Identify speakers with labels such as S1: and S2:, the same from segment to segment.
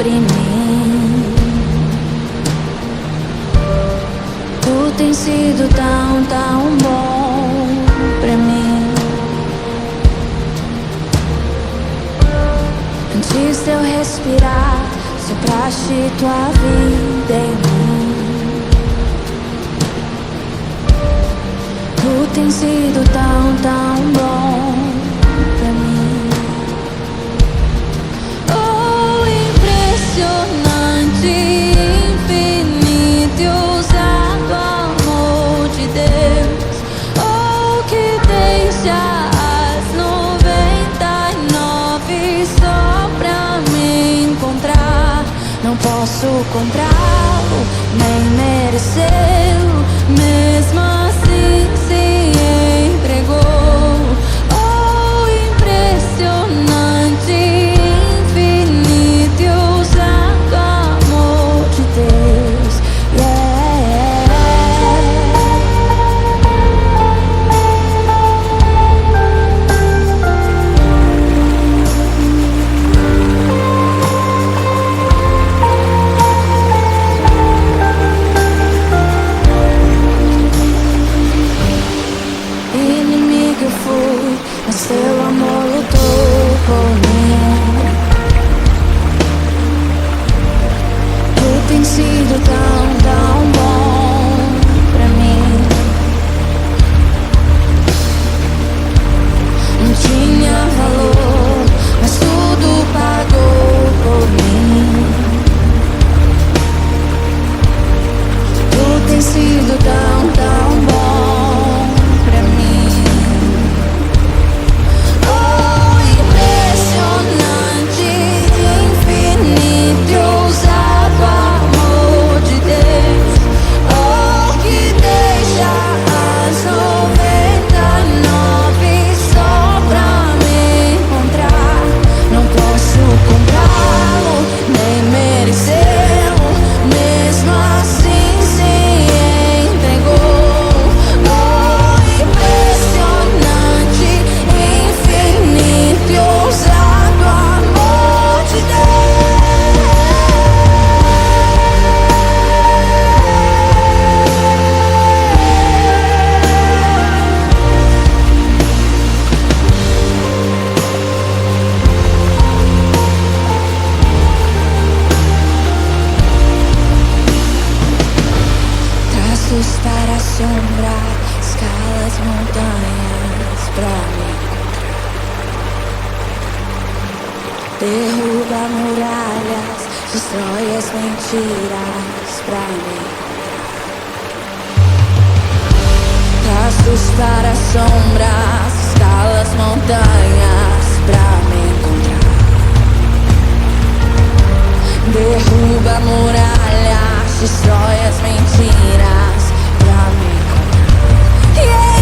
S1: sobre mim. Tu tens sido tão, tão bom pra mim. Antes de eu respirar, sopraste tua vida em mim. Tu tens sido tão, tão bom pra mim. Oh, impressionante, infinito e ousado amor de Deus. Oh, que deixa as 99 só pra me encontrar. Não posso comprá-lo, nem merecê-lo, mesmo assim se entregou. Oh, impressionante, infinito e ousado amor de Deus. Inimigo eu fui, mas teu amor lutou por mim. Tu tens sido tão, tão bom pra mim. Não tinha valor, mas tudo pagou por mim. Tu tens sido tão, tão bom pra mim. Oh, impressionante, infinito e ousado amor de Deus. Oh, que deixa as 99 só pra me encontrar. Não posso comprá-lo, nem merecê-lo, mesmo assim se entregou. Oh, impressionante, infinito e ousado amor de traços para assombrar, escalas montanhas pra me encontrar. Derruba muralhas, destrói as mentiras pra me encontrar. Traços para assombrar, escalas montanhas pra me encontrar. Derruba muralhas, destrói as mentiras pra me encontrar. Yeah!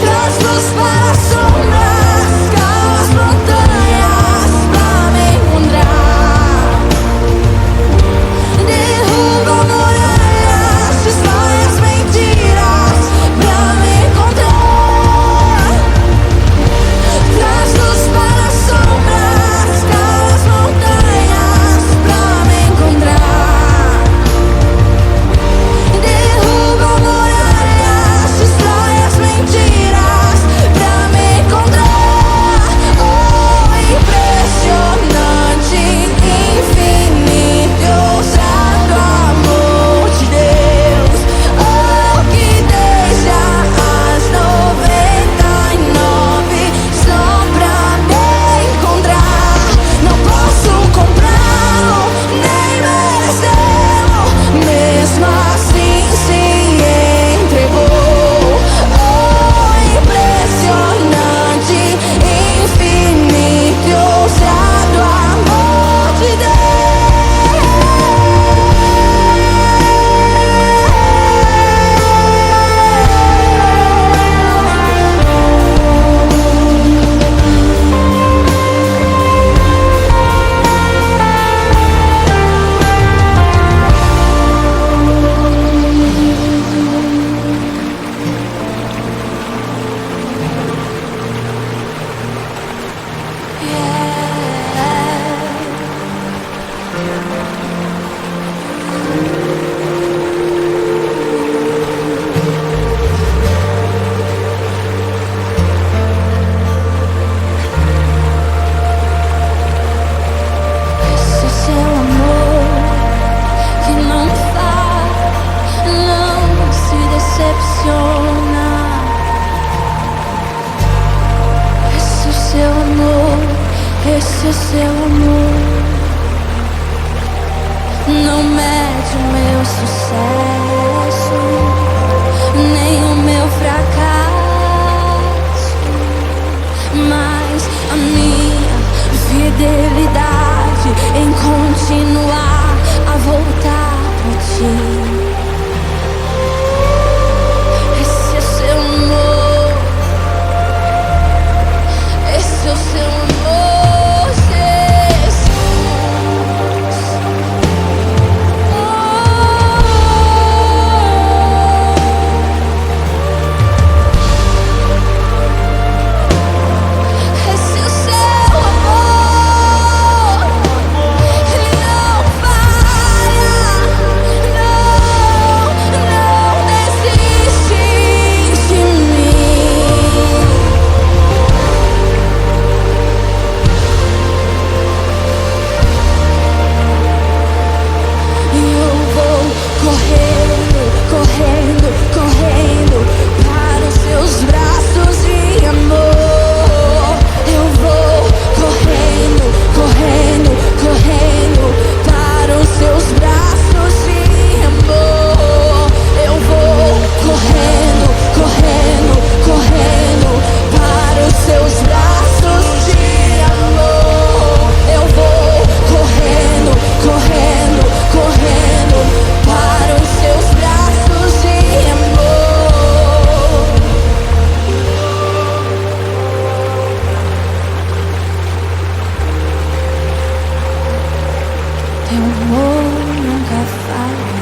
S1: Traços para assombrar, escalas montanhas pra me encontrar. Derruba muralhas, destrói as mentiras pra me encontrar. Traços para assombrar, escalas montanhas pra me encontrar. sucesso, nem o meu fracasso, mas a minha fidelidade em continuar a voltar pra ti. Esse é seu amor, esse é o seu amor, Jesus. Esse é o seu amor, ele não falha, não desiste de mim. E eu vou correndo, correndo, correndo para os seus braços de amor. Eu vou correndo, correndo, correndo para os seus braços de amor. Eu vou correndo, correndo, correndo para os seus braços de amor. Eu vou correndo, correndo, correndo para os seus braços de amor. Teu amor nunca falha,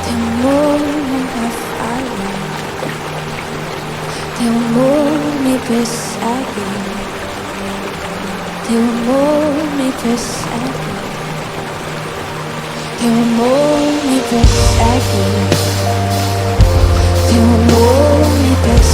S1: teu amor nunca falha, teu amor me persegue, teu amor me persegue, teu amor me persegue, teu amor me persegue.